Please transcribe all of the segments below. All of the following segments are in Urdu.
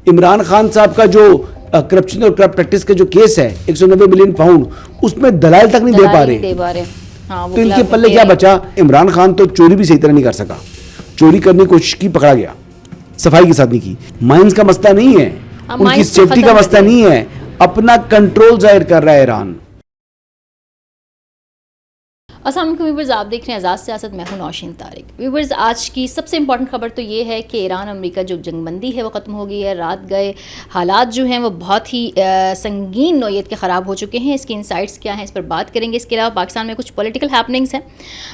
عمران خان صاحب کا جو کرپشن اور کرپٹ پریکٹس کا جو کیس ہے 190 ملین پاؤنڈ، اس میں دلائل تک نہیں دے پا رہے. تو ان کے پلے کیا بچا؟ عمران خان تو چوری بھی صحیح طرح نہیں کر سکا، چوری کرنے کی کوشش کی، پکڑا گیا، صفائی کے ساتھ نہیں کی. مائنز کا مسئلہ نہیں ہے، ان کی سیفٹی کا مسئلہ نہیں ہے، اپنا کنٹرول ظاہر کر رہا ہے ایران. السلام علیکم ویورز، آپ دیکھ رہے ہیں آزاد سیاست، میں ہوں نوشین طارق. ویورز، آج کی سب سے امپورٹنٹ خبر تو یہ ہے کہ ایران امریکہ جو جنگ بندی ہے وہ ختم ہو گئی ہے. رات گئے حالات جو ہیں وہ بہت ہی سنگین نوعیت کے خراب ہو چکے ہیں. اس کی انسائٹس کیا ہیں اس پر بات کریں گے. اس کے علاوہ پاکستان میں کچھ پولیٹیکل ہیپننگس ہیں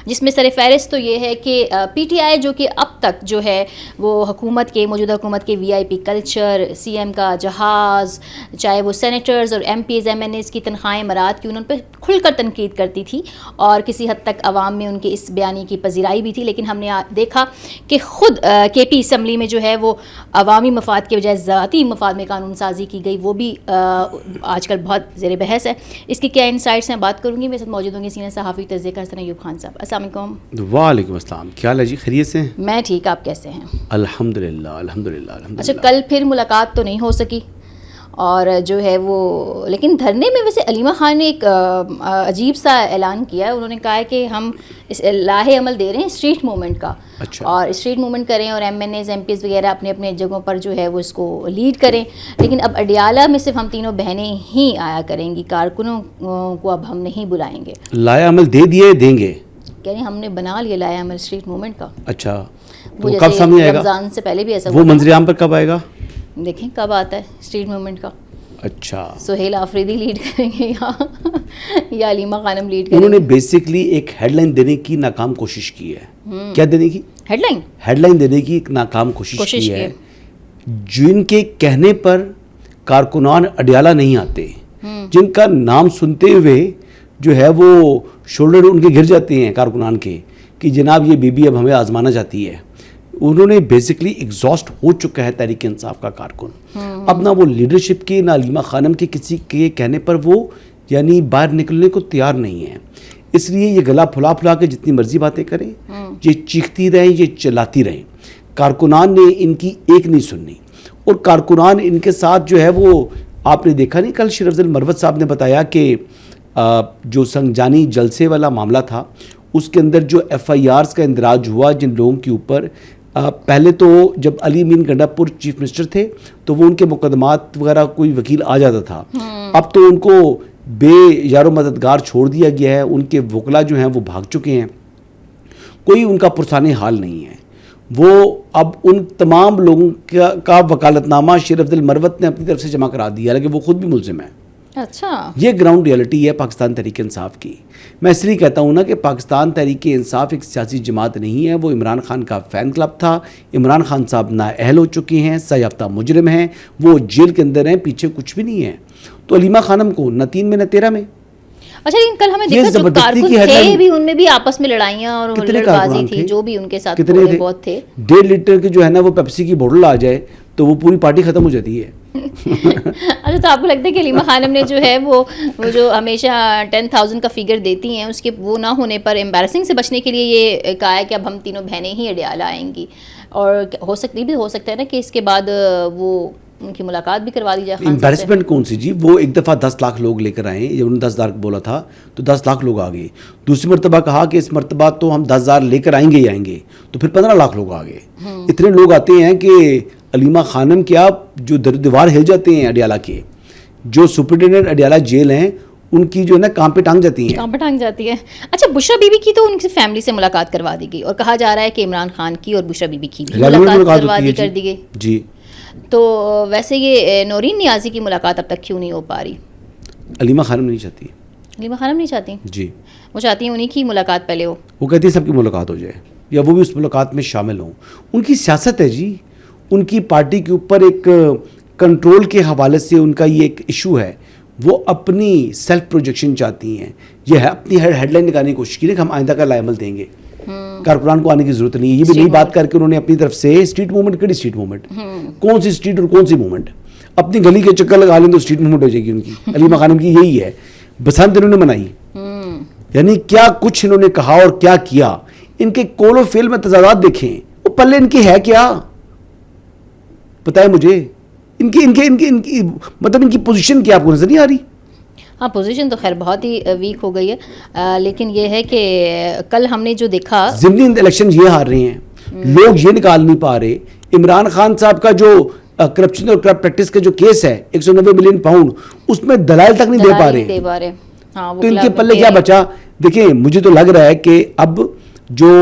جس میں سر فہرست تو یہ ہے کہ پی ٹی آئی جو کہ اب تک جو ہے وہ موجودہ حکومت کے وی آئی پی کلچر، سی ایم کا جہاز، چاہے وہ سینیٹرز اور MPs MNAs کی تنخواہیں مراد کی، انہوں پہ کھل کر تنقید کرتی تھی اور کسی حد تک عوام میں ان کے اس بیانی کی پذیرائی بھی تھی. لیکن ہم نے دیکھا کہ خود کے پی اسمبلی میں جو ہے وہ عوامی مفاد کے بجائے ذاتی مفاد میں قانون سازی کی گئی، وہ بھی آج کل بہت زیر بحث ہے. اس کی کیا انسائٹس ہیں بات کروں گی. میرے ساتھ موجود ہوں گے سینئر صحافی تجزیہ کار ایوب خان صاحب. السلام علیکم. وعلیکم السلام. کیا حال ہے جی؟ خیریت سے؟ میں ٹھیک، آپ کیسے ہیں؟ الحمدللہ الحمدللہ. اچھا، کل پھر ملاقات تو نہیں ہو سکی اور جو ہے وہ، لیکن دھرنے میں ویسے علیمہ خان نے ایک عجیب سا اعلان کیا ہے. انہوں نے کہا ہے کہ ہم اس لاہے عمل دے رہے ہیں اسٹریٹ موومنٹ کا. اچھا. اور اسٹریٹ موومنٹ کریں اور MNAs MPs وغیرہ اپنے اپنے جگہوں پر جو ہے وہ اس کو لیڈ کریں، لیکن اب اڈیالہ میں صرف ہم تینوں بہنیں ہی آیا کریں گی، کارکنوں کو اب ہم نہیں بلائیں گے. لاہے عمل دے دیے، دیں گے، کہہ رہے ہیں ہم نے بنا لیا لاہے عمل اسٹریٹ موومنٹ کا. اچھا، وہ کب سامنے آئے گا؟ رمضان سے پہلے بھی ایسا وہ منظر عام پر کب آئے گا؟ دیکھیں کب آتا ہے اسٹریٹ موومنٹ کا. اچھا، سہیل آفریدی لیڈ کریں گے یا علیمہ خانم لیڈ کریں گے؟ انہوں نے بیسکلی ایک ہیڈ لائن دینے کی ناکام کوشش کی ہے. کیا دینے کی؟ ہیڈ لائن دینے کی ایک ناکام کوشش کی ہے. جن کے کہنے پر کارکنان اڈیالہ نہیں آتے، جن کا نام سنتے ہوئے جو ہے وہ شولڈر ان کے گر جاتے ہیں کارکنان کے کہ جناب یہ بی بی اب ہمیں آزمانا چاہتی ہے. انہوں نے بیسکلی ایگزاسٹ ہو چکا ہے تحریک انصاف کا کارکن. اب نہ وہ لیڈرشپ کے، نہ علیمہ خانم کے کسی کے کہنے پر وہ یعنی باہر نکلنے کو تیار نہیں ہے. اس لیے یہ گلا پھلا پھلا کے جتنی مرضی باتیں کریں، یہ چیختی رہیں، یہ چلاتی رہیں. کارکنان نے ان کی ایک نہیں سننی، اور کارکنان ان کے ساتھ جو ہے وہ آپ نے دیکھا نہیں، کل شیر افضل مروت صاحب نے بتایا کہ جو سنگجانی جلسے والا معاملہ تھا اس کے اندر جو ایف آئی آرز کا اندراج ہوا جن لوگوں کے اوپر، پہلے تو جب علی امین گنڈا پور چیف منسٹر تھے تو وہ ان کے مقدمات وغیرہ کوئی وکیل آ جاتا تھا. اب تو ان کو بے یار و مددگار چھوڑ دیا گیا ہے. ان کے وکلا جو ہیں وہ بھاگ چکے ہیں، کوئی ان کا پرسان حال نہیں ہے. وہ اب ان تمام لوگوں کا وکالت نامہ شیر افضل مروت نے اپنی طرف سے جمع کرا دیا، حالانکہ وہ خود بھی ملزم ہے. اچھا، یہ گراؤنڈ ریئلٹی ہے پاکستان تحریک انصاف کی. میں اس لیے کہتا ہوں نا کہ پاکستان تحریک انصاف ایک سیاسی جماعت نہیں ہے. وہ عمران خان کا فین کلب تھا. عمران خان صاحب نااہل ہو چکے ہیں، سزا یافتہ مجرم ہیں، وہ جیل کے اندر ہیں، پیچھے کچھ بھی نہیں ہے. تو علیمہ خانم کو نہ 3 میں نہ 13 میں. اچھا، لیکن کل ہمیں دیکھا جو کارکن تھے بھی ان میں بھی آپس میں لڑائیاں اور ہلڑ بازی تھی، جو بھی ان کے ساتھ تھوڑے بہت تھے. 1.5 لیٹر کے جو ہے نا وہ پیپسی کی بوتل آ جائے تو وہ پوری پارٹی ختم ہو جاتی ہے. اچھا، تو آپ کو لگتا ہے کہ علیمہ خانم نے جو ہے وہ جو ہمیشہ 10,000 کا فگر دیتی ہیں، اس کے وہ نہ ہونے پر امبیرسنگ سے بچنے کے لیے یہ کہا ہے کہ اب ہم تینوں بہنیں ہی اڈیالہ آئیں گی، اور ہو سکتا ہے نا کہ اس کے بعد وہ ان کی ملاقات بھی کروا دی جائے. امبیرسمنٹ کون سی جی؟ وہ ایک دفعہ 10 لاکھ لوگ لے کر آئے، جب انہوں نے 10,000 بولا تھا تو 10 لاکھ لوگ آ گئے. دوسری مرتبہ کہا کہ اس مرتبہ تو ہم 10,000 لے کر آئیں گے ہی آئیں گے، تو پھر 15 لاکھ لوگ آ گئے. اتنے لوگ آتے ہیں کہ علیمہ خانم کیا جو دیوار ہل جاتے ہیں اڈیالہ کے، جو سپرنٹینڈنٹ اڈیالہ جیل ہیں ان کی جو ہے نا کام پہ ٹانگ جاتی ہے. اچھا، بشرا بی بی کی تو ان کی فیملی سے ملاقات کروا دی گئی اور کہا جا رہا ہے کہ عمران خان کی اور بشرا بی بی کی بھی ملاقات کر دی گئی جی. تو ویسے یہ نورین نیازی کی ملاقات اب تک کیوں نہیں ہو پا رہی؟ علیمہ خانم نہیں چاہتی. علیمہ خانم نہیں چاہتی جی، وہ چاہتی ہیں انہیں کی ملاقات پہلے ہو. وہ کہتی ہے سب کی ملاقات ہو جائے یا وہ بھی اس ملاقات میں شامل ہوں. ان کی سیاست ہے جی، ان کی پارٹی کے اوپر ایک کنٹرول کے حوالے سے ان کا یہ ایک ایشو ہے. وہ اپنی سیلف پروجیکشن چاہتی ہیں. یہ ہے اپنی ہیڈ لائن نکالنے کی کوشش کی کہ ہم آئندہ کا لائے عمل دیں گے، کارکنان کو آنے کی ضرورت نہیں ہے. یہ بھی نئی بات کر کے انہوں نے اپنی طرف سے اسٹریٹ موومنٹ کری. اسٹریٹ موومنٹ کون سی اسٹریٹ اور کون سی موومنٹ؟ اپنی گلی کے چکر لگا لیں تو اسٹریٹ موومنٹ ہو جائے گی ان کی. علیمہ خانم کی یہی ہے. بسنت انہوں نے منائی، یعنی کیا کچھ انہوں نے کہا اور کیا کیا. ان کے کول و فیل میں تضادات دیکھیں. وہ پلے ان کی ہے کیا؟ بتائیں مجھے. ان کی مطلب ان کی پوزیشن کیا آپ کو نظر نہیں آ رہی؟ ہاں پوزیشن تو خیر بہت ہی ویک ہو گئی ہے، لیکن یہ ہے کہ کل ہم نے جو دیکھا ضمنی الیکشن یہ ہار رہے ہیں، لوگ یہ نکال نہیں پا رہے. عمران خان صاحب کا جو کرپشن اور کرپٹ پریکٹس کا جو کیس ہے 190 ملین پاؤنڈ، اس میں دلائل تک نہیں دے پا رہے. ہاں تو ان کے پلے کیا بچا؟ دیکھیں مجھے تو لگ رہا ہے کہ اب جو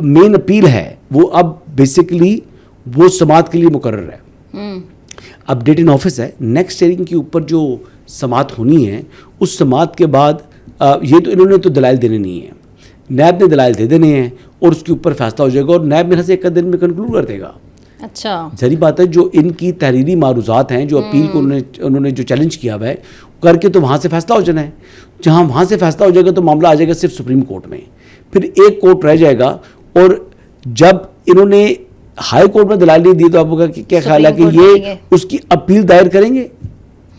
مین اپیل ہے وہ اب بیسیکلی وہ سماعت کے لیے مقرر ہے. اب ڈیٹ ان آفس ہے، نیکسٹ ہیئرنگ کے اوپر جو سماعت ہونی ہے اس سماعت کے بعد یہ تو انہوں نے تو دلائل دینے نہیں ہیں، نیب نے دلائل دے دینے ہیں اور اس کے اوپر فیصلہ ہو جائے گا اور نیب میرے سے ایک دن میں کنکلوڈ کر دے گا. اچھا ظاہری بات ہے جو ان کی تحریری معروضات ہیں، جو اپیل کو انہوں نے جو چیلنج کیا ہوا ہے کر کے تو وہاں سے فیصلہ ہو جانا ہے. جہاں وہاں سے فیصلہ ہو جائے گا تو معاملہ آ جائے گا صرف سپریم کورٹ میں، پھر ایک کورٹ رہ جائے گا. اور جب انہوں نے ہائی کورٹ میں دلائل نہیں دی تو آپ کا کیا خیال ہے کہ یہ اس کی اپیل دائر کریں گے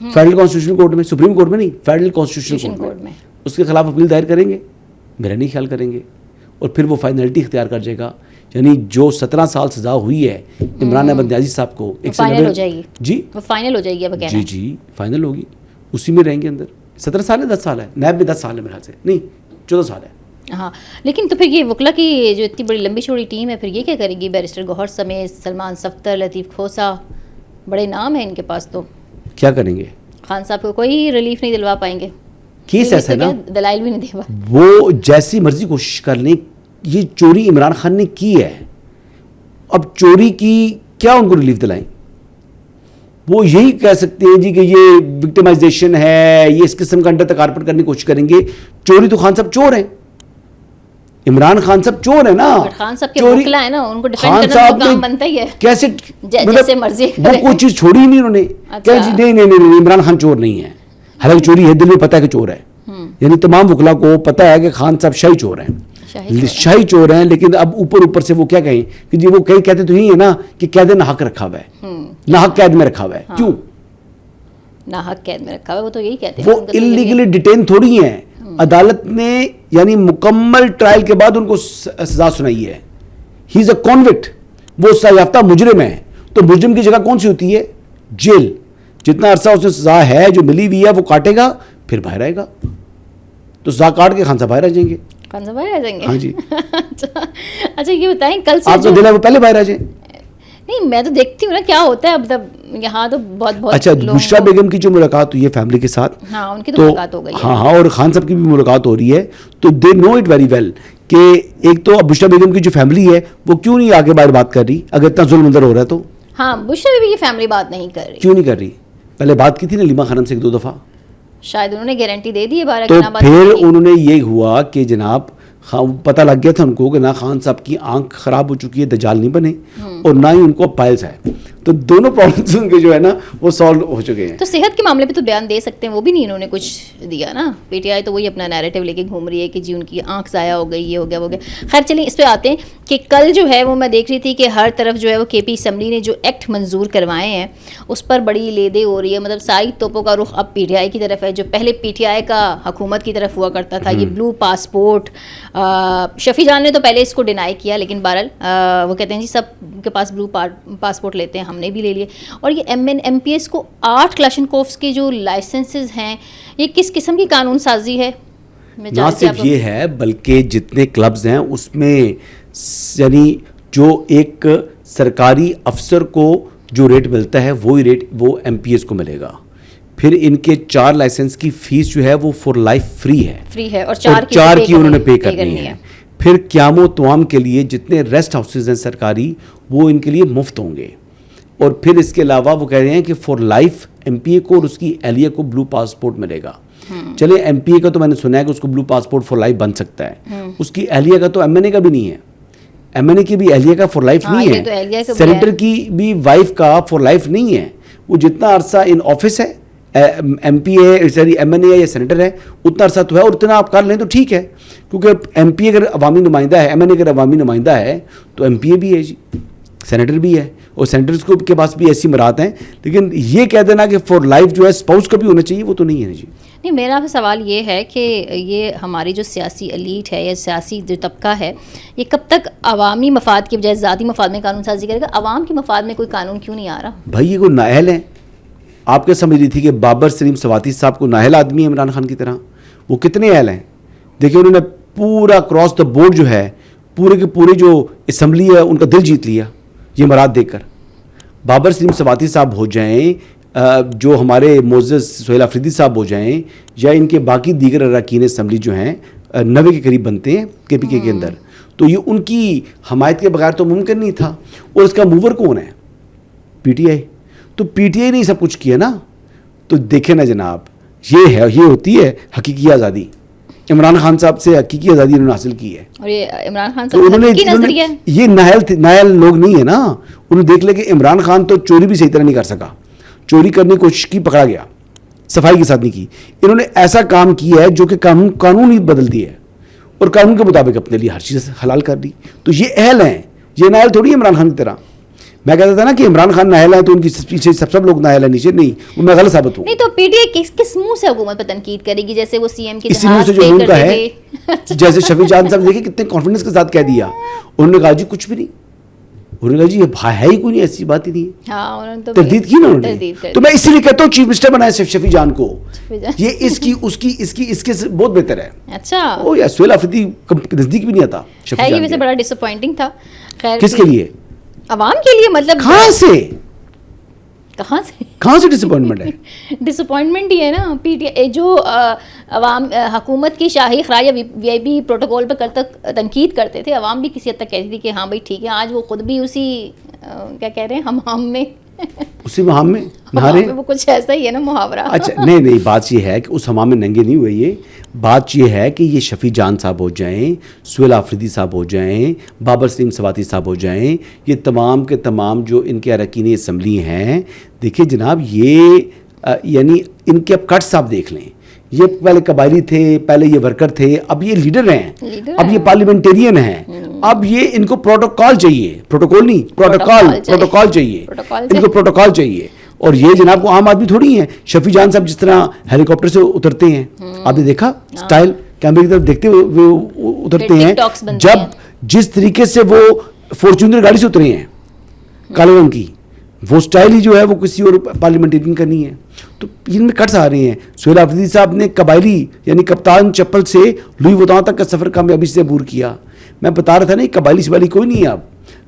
فیڈرل کانسٹیٹیوشن کورٹ میں، سپریم کورٹ میں نہیں، فیڈرل کانسٹیٹیوشن کورٹ میں اس کے خلاف اپیل دائر کریں گے؟ میرا نہیں خیال کریں گے. اور پھر وہ فائنلٹی اختیار کر جائے گا. یعنی جو 17 سال سزا ہوئی ہے عمران احمد نیازی صاحب کو فائنل ہو جائے گی. جی وہ فائنل ہو جائے گی. اب کہنا جی فائنل ہوگی، اسی میں رہیں گے اندر. 17 سال ہے 10 سال ہے، نیب میں 10 سال ہے میرے خیال سے، نہیں 14 سال ہے. ہاں لیکن تو پھر یہ وکلا کی جو اتنی بڑی لمبی چوڑی ٹیم ہے پھر یہ کیا کرے گی؟ بیرسٹر گوہر سمیت سلمان صفدر، لطیف کھوسا، بڑے نام ہیں ان کے پاس. تو کیا کریں گے؟ خان صاحب کو کوئی ریلیف نہیں دلوا پائیں گے. کیس ایسا ہے نا، دلائل بھی نہیں دے پائے. وہ جیسی مرضی کوشش کر لیں، یہ چوری عمران خان نے کی ہے، اب چوری کی کیا ان کو ریلیف دلائیں؟ وہ یہی کہہ سکتے ہیں جی کہ یہ وکٹمائزیشن ہے، یہ اس قسم کا انڈر تکارپٹ کرنے کی کوشش کریں گے. چوری تو خان صاحب چور ہیں، عمران خان صاحب چور ہے نا. خان صاحب کے وکلا ہے نا، ان کو ڈیفینڈ کرنا تو کام بنتا ہی ہے. کیسے جیسے مرضی وہ کوئی چیز چھوڑی ہی نہیں انہوں نے. کیا جی نہیں عمران خان چور نہیں ہے، حالانکہ چوری ہے، دل میں پتہ ہے کہ چور ہے. یعنی تمام وکلا کو پتہ ہے کہ خان صاحب شاہی چور ہیں، شاہی چور ہیں. لیکن اب اوپر سے وہ کیا کہیں کہ جی وہ کہیں کہتے تو ہی ہے نا کہ قید ناحق رکھا ہوا ہے، ناحق قید میں رکھا ہوا ہے. کیوں ناحق قید میں رکھا ہوا ہے؟ وہ تو یہی کہتے ہیں، وہ انلیگلی ڈیٹین تھوڑی ہیں. عدالت نے یعنی مکمل ٹرائل کے بعد ان کو سزا سنائی ہے. ہی از اے کانوکٹ، وہ سزا یافتہ مجرم ہے. تو مجرم کی جگہ کون سی ہوتی ہے؟ جیل. جتنا عرصہ اسے سزا ہے جو ملی ہوئی ہے وہ کاٹے گا، پھر باہر آئے گا. تو سزا کاٹ کے خان صاحب باہر آ جائیں گے. خان صاحب باہر آ جائیں گے؟ ہاں جی. اچھا یہ بتائیں کل سے آپ کو دل ہے وہ پہلے باہر آ جائیں. نہیں میں تو دیکھتی ہوں نا کیا ہوتا ہے اب تب یہاں تو بہت اچھا بشرا بیگم کی جو ملاقات ہوئی ہے فیملی کے ساتھ، ہاں ان کی تو ملاقات ہو گئی ہے. ہاں اور خان صاحب کی بھی ملاقات ہو رہی ہے. تو دے نو اٹ ویری ویل کہ ایک تو اب بشرا بیگم کی جو فیملی ہے وہ کیوں نہیں آگے باہر بات کر رہی اگر اتنا ظلم اندر ہو رہا ہے تو. ہاں بشرا بیگم کی فیملی بات نہیں کر رہی. کیوں نہیں کر رہی؟ پہلے بات کی تھی نا لیما خانم سے 1-2 دفعہ، شاید انہوں نے گارنٹی دے دی ہے بارہ. تو پھر انہوں نے یہ ہوا کہ جناب پتہ لگ گیا تھا ان کو کہ نہ خان صاحب کی آنکھ خراب ہو چکی ہے، دجال نہیں بنے، اور نہ ہی ان کو پائلس ہے. تو دونوں پرابلمس ان کے جو ہے نا وہ سالو ہو چکے ہیں. تو صحت کے معاملے پہ تو بیان دے سکتے ہیں، وہ بھی نہیں انہوں نے کچھ دیا نا. پی ٹی آئی تو وہی اپنا نیریٹو لے کے گھوم رہی ہے کہ جی ان کی آنکھ ضائع ہو گئی، یہ ہو گیا وہ گیا. خیر چلیں اس پہ آتے ہیں کہ کل جو ہے وہ میں دیکھ رہی تھی کہ ہر طرف جو ہے وہ کے پی اسمبلی نے جو ایکٹ منظور کروائے ہیں اس پر بڑی لیدے ہو رہی ہے. مطلب ساری توپوں کا رخ اب پی ٹی آئی کی طرف ہے. جو پہلے پی ٹی آئی کا حکومت کی طرف ہوا کرتا تھا، یہ بلو پاسپورٹ. شفیع جان نے تو پہلے اس کو ڈینائی کیا، لیکن بہرحال وہ کہتے ہیں جی سب کے پاس بلو پاسپورٹ لیتے ہیں، ہم نے بھی لے لیے. اور یہ ایم پی ایس کو 8 کلاشنکوفس کے جو لائسنسز ہیں، یہ کس قسم کی قانون سازی ہے؟ نہ صرف یہ ہے بلکہ جتنے کلبز ہیں اس میں یعنی جو ایک سرکاری افسر کو جو ریٹ ملتا ہے وہی ریٹ وہ ایم پی ایس کو ملے گا. پھر ان کے 4 لائسنس کی فیس جو ہے وہ فور لائف فری ہے اور 4 کی انہوں نے پے کرنی ہے. پھر قیام و توام کے لیے جتنے ریسٹ ہاؤسز ہیں سرکاری وہ ان کے لیے مفت ہوں گے. اور پھر اس کے علاوہ وہ کہہ رہے ہیں کہ فور لائف ایم پی اے کو اور اس کی اہلیہ کو بلو پاسپورٹ ملے گا. چلے ایم پی اے کا تو میں نے سنا ہے کہ اس کو بلو پاسپورٹ فور لائف بن سکتا ہے، اس کی اہلیہ کا تو ایم این اے کا بھی نہیں ہے. ایم این اے کی بھی اہلیہ کا فور لائف نہیں ہے، سینیٹر کی بھی وائف کا فور لائف نہیں ہے. وہ جتنا عرصہ ان آفس ہے ایم پی اے سوری ایم این اے یا سینیٹر ہے اتنا عرصہ تو ہے، اور اتنا آپ کر لیں تو ٹھیک ہے. کیونکہ ایم پی اے اگر عوامی نمائندہ ہے، ایم این اے اگر عوامی نمائندہ ہے تو ایم پی اے بھی ہے جی، سینیٹر بھی ہے. اور سینٹرز کو کے پاس بھی ایسی مراد ہیں. لیکن یہ کہہ دینا کہ فار لائف جو ہے اسپاؤس کا بھی ہونا چاہیے, وہ تو نہیں ہے جی. نہیں, میرا سوال یہ ہے کہ یہ ہماری جو سیاسی ایلیٹ ہے یا سیاسی جو طبقہ ہے, یہ کب تک عوامی مفاد کی بجائے ذاتی مفاد میں قانون سازی کرے گا؟ عوام کے مفاد میں کوئی قانون کیوں نہیں آ رہا؟ بھائی یہ کوئی نااہل ہیں؟ آپ کیا سمجھ رہی تھی کہ بابر سلیم سواتی صاحب کو نااہل آدمی ہے عمران خان کی طرح؟ وہ کتنے اہل ہیں. دیکھیں انہوں نے پورا کراس دا بورڈ جو ہے, پورے کے پورے جو اسمبلی ہے ان کا دل جیت لیا یہ مراد دیکھ کر. بابر سلیم سواتی صاحب ہو جائیں, جو ہمارے معزز سہیل آفریدی صاحب ہو جائیں, یا ان کے باقی دیگر اراکین اسمبلی جو ہیں 90 کے قریب بنتے ہیں کے پی کے اندر, تو یہ ان کی حمایت کے بغیر تو ممکن نہیں تھا. اور اس کا موور کون ہے؟ P T I. تو پی ٹی آئی نے سب کچھ کیا نا. تو دیکھیں نا جناب, یہ ہوتی ہے حقیقی آزادی. عمران خان صاحب سے حقیقی آزادی انہوں نے حاصل کی ہے. اور یہ عمران خان صاحب یہ نااہل لوگ نہیں ہے نا. انہوں نے دیکھ لیا کہ عمران خان تو چوری بھی صحیح طرح نہیں کر سکا, چوری کرنے کی کوشش کی, پکڑا گیا, صفائی کے ساتھ نہیں کی. انہوں نے ایسا کام کیا ہے جو کہ قانون ہی بدل دیا ہے اور قانون کے مطابق اپنے لیے ہر چیز حلال کر دی. تو یہ اہل ہیں, یہ نااہل تھوڑی ہے عمران خان کی طرح. میں کہتا تھا نا کہ عمران خان نااہل ہے تو ان کی پیچھے سب لوگ نااہل ہیں, نیچے نہیں. وہ میں غلط ثابت ہوں. نہیں تو پی ٹی آئی کس منہ سے حکومت پہ تنقید کرے گی؟ جیسے وہ سی ایم کے اسی منہ سے جو منہ کا ہے, جیسے شفیع جان صاحب دیکھیں کتنے کانفیڈنس کے ساتھ کہہ دیا. انہوں نے کہا جی کچھ بھی نہیں. انہوں نے کہا جی یہ ہے ہی کوئی نہیں, ایسی بات ہی نہیں ہے. ہاں, انہوں نے تردید کی نا انہوں نے. تو میں اسی لیے کہتا ہوں چیف منسٹر بنائے شفیع جان کو. یہ اس کی اس کے بہت بہتر ہے. اچھا, او یا سہیل آفریدی نزدیک بھی نہیں آتا شفیع جان. یہ ویسے بڑا ڈس اپوائنٹنگ تھا. خیر کس کے لیے؟ عوام کے لیے. مطلب کہاں سے ڈس اپوائنٹمنٹ ہے؟ ڈس اپوائنٹمنٹ ہی ہے نا. پی ٹی آئی جو عوام حکومت کی شاہی خراج یا وی آئی پی پروٹوکول پہ تنقید کرتے تھے, عوام بھی کسی حد تک کہتی تھی کہ ہاں بھائی ٹھیک ہے. آج وہ خود بھی اسی کیا کہہ رہے ہیں ہم میں اسی حمام میں نہارے. وہ کچھ ایسا ہی ہے نا محاورہ. اچھا نہیں, بات یہ ہے کہ اس حمام میں ننگے نہیں ہوئے. یہ بات یہ ہے کہ یہ شفیع جان صاحب ہو جائیں, سہیل آفریدی صاحب ہو جائیں, بابر سلیم سواتی صاحب ہو جائیں, یہ تمام کے تمام جو ان کے اراکین اسمبلی ہیں, دیکھیں جناب یہ یعنی ان کے اب کٹس آپ دیکھ لیں. یہ پہلے قبائلی تھے, پہلے یہ ورکر تھے, اب یہ لیڈر ہیں, اب یہ پارلیمنٹیرین ہیں. اب یہ ان کو پروٹوکال چاہیے, پروٹوکول نہیں, پروٹوکال چاہیے ان کو, پروٹوکال چاہیے. اور یہ جناب کو عام آدمی تھوڑی ہیں. شفیع جان صاحب جس طرح ہیلی کاپٹر سے اترتے ہیں, آپ نے دیکھا سٹائل, کیمرے کی طرف دیکھتے ہوئے اترتے ہیں. جب جس طریقے سے وہ فارچونر گاڑی سے اترے ہیں کالے رنگ کی, وہ سٹائل ہی جو ہے وہ کسی اور پارلیمنٹیرین کا نہیں ہے. تو ان میں کٹس آ رہے ہیں. سہیل آفریدی صاحب نے قبائلی یعنی کپتان چپل سے لوئی وطان تک کا سفر کامیابی سے عبور کیا. میں بتا رہا تھا نا, قبائلی شبائلی کوئی نہیں ہے اب,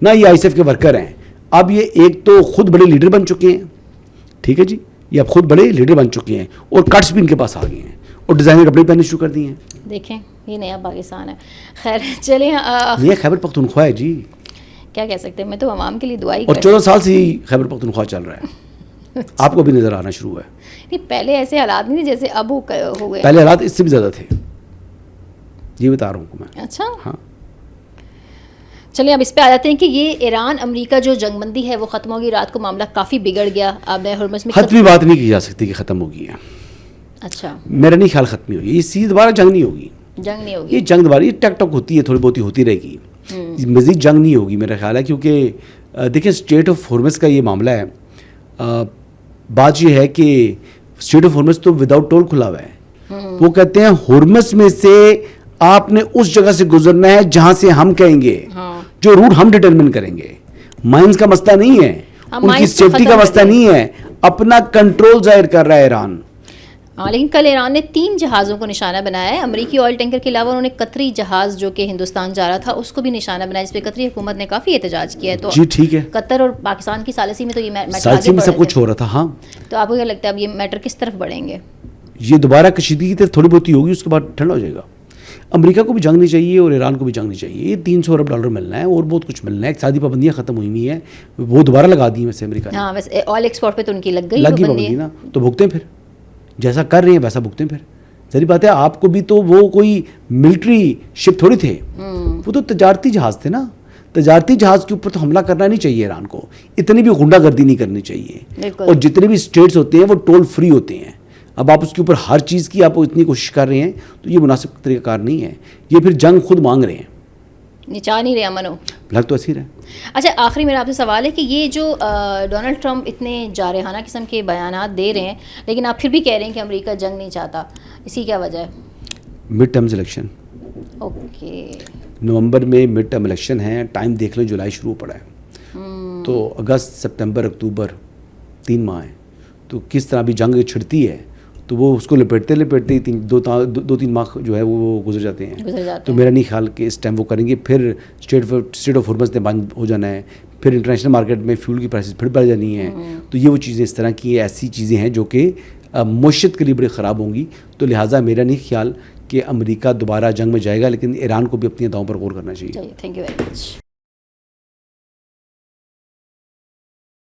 نہ یہ آئی ایس ایف کے ورکر ہیں. اب یہ ایک تو خود بڑے لیڈر بن چکے ہیں, ٹھیک ہے جی, یہ اب خود بڑے لیڈر بن چکے ہیں, اور کٹس بھی ان کے پاس آ گئے ہیں, اور ڈیزائنر کپڑے پہننے شروع کر دیے ہیں. دیکھیں یہ نیا پاکستان ہے. خیر چلیں, یہ خیبر پختونخوا ہے جی, کیا کہہ سکتے ہیں. میں تو عوام کے لیے دعا ہی, اور 14 سال سے ہی خیبر پختونخوا چل رہا ہے. آپ کو بھی نظر آنا شروع ہوا ہے. نہیں پہلے ایسے حالات نہیں تھے جیسے اب ہو گئے. پہلے حالات اس سے بھی زیادہ تھے, یہ بتا رہا ہوں میں. اچھا ہاں, چلیے اب اس پہ آ جاتے ہیں کہ یہ ایران امریکہ جو جنگ بندی ہے وہ ختم ہوگی. رات کو معاملہ کافی بگڑ گیا. اب ہرمز میں ختم بات نہیں کی جا سکتی کہ ختم ہوگی ہے. اچھا, میرا نہیں خیال ختم ہوگی. یہ سیدھی دوبارہ جنگ نہیں ہوگی. جنگ نہیں ہوگی. یہ جنگ دوبارہ یہ ٹک ٹک ہوتی ہے, تھوڑی بہت ہوتی رہے گی, مزید جنگ نہیں ہوگی میرا خیال ہے. کیونکہ دیکھیں اسٹریٹ آف ہرمز کا یہ معاملہ ہے. بات یہ ہے کہ اسٹریٹ آف ہرمز تو وداؤٹ ٹول کھلا ہوا ہے. وہ کہتے ہیں ہرمز میں سے آپ نے اس جگہ سے گزرنا ہے جہاں سے ہم کہیں گے, جو روٹ ہم ڈٹرمن کریں گے. مائنز کا مسئلہ نہیں ہے, ان کی سیفٹی کا مسئلہ نہیں ہے, اپنا کنٹرول ظاہر کر رہا ہے ایران. لیکن کل ایران نے 3 جہازوں کو نشانہ بنایا ہے. امریکی آئل ٹینکر کے علاوہ انہوں نے قطری جہاز جو کہ ہندوستان جا رہا تھا اس کو بھی نشانہ بنایا, جس پہ قطری حکومت نے کافی احتجاج کیا ہے. تو جی ٹھیک ہے, قطر اور پاکستان کی ثالثی میں تو یہ میٹر ثالثی میں سب کچھ ہو رہا تھا. ہاں, تو آپ کو کیا لگتا ہے اب یہ میٹر کس طرف بڑھیں گے؟ یہ دوبارہ کشیدگی کی طرف تھوڑی بہت ہی ہوگی, اس کے بعد ٹھنڈا ہو جائے گا. امریکہ کو بھی جنگ نہیں چاہیے اور ایران کو بھی جنگ نہیں چاہیے. یہ $300 ارب ملنا ہے اور بہت کچھ ملنا ہے. اقتصادی پابندیاں ختم ہوئی ہیں, وہ دوبارہ لگا دی ویسے امریکہ نے. ہاں ویسے آئل ایکسپورٹ پہ تو ان کی لگ گئی پابندی نا, تو بھگتے ہیں پھر, جیسا کر رہے ہیں ویسا بھگتے ہیں پھر. ظاہر بات ہے, آپ کو بھی تو وہ کوئی ملٹری شپ تھوڑی تھے, وہ تو تجارتی جہاز تھے نا. تجارتی جہاز کے اوپر تو حملہ کرنا نہیں چاہیے ایران کو. اتنی بھی غنڈہ گردی نہیں کرنی چاہیے. اور جتنے بھی اسٹیٹس ہوتے ہیں وہ ٹول فری ہوتے ہیں. اب آپ اس کے اوپر ہر چیز کی آپ اتنی کوشش کر رہے ہیں تو یہ مناسب طریقہ کار نہیں ہے. یہ پھر جنگ خود مانگ رہے ہیں. یہ چاہ نہیں رہے امن ہو. لگ تو ایسے ہی رہا ہے. اچھا آخری میرا آپ سے سوال ہے کہ یہ جو ڈونلڈ ٹرمپ اتنے جارحانہ قسم کے بیانات دے رہے ہیں لیکن آپ پھر بھی کہہ رہے ہیں کہ امریکہ جنگ نہیں چاہتا, اس کی کیا وجہ ہے؟ Mid terms election. اوکے, نومبر میں مڈ ٹرم الیکشن ہیں, ٹائم دیکھ لیں جولائی شروع پڑا ہے, تو اگست سپتمبر اکتوبر 3 ماہ ہیں, تو کس طرح بھی جنگ چھڑتی ہے تو وہ اس کو لپیٹتے ہی 2-3 ماہ جو ہے وہ گزر جاتے ہیں. تو میرا نہیں خیال کہ اس ٹائم وہ کریں گے. پھر اسٹریٹ آف ہارمز نے بند ہو جانا ہے, پھر انٹرنیشنل مارکیٹ میں فیول کی پرائسز پھر بڑھ جانی ہیں. تو یہ وہ چیزیں اس طرح کی ایسی چیزیں ہیں جو کہ معیشت کے لیے بڑی خراب ہوں گی. تو لہٰذا میرا نہیں خیال کہ امریکہ دوبارہ جنگ میں جائے گا, لیکن ایران کو بھی اپنی اداؤں پر غور کرنا چاہیے. Thank you very much.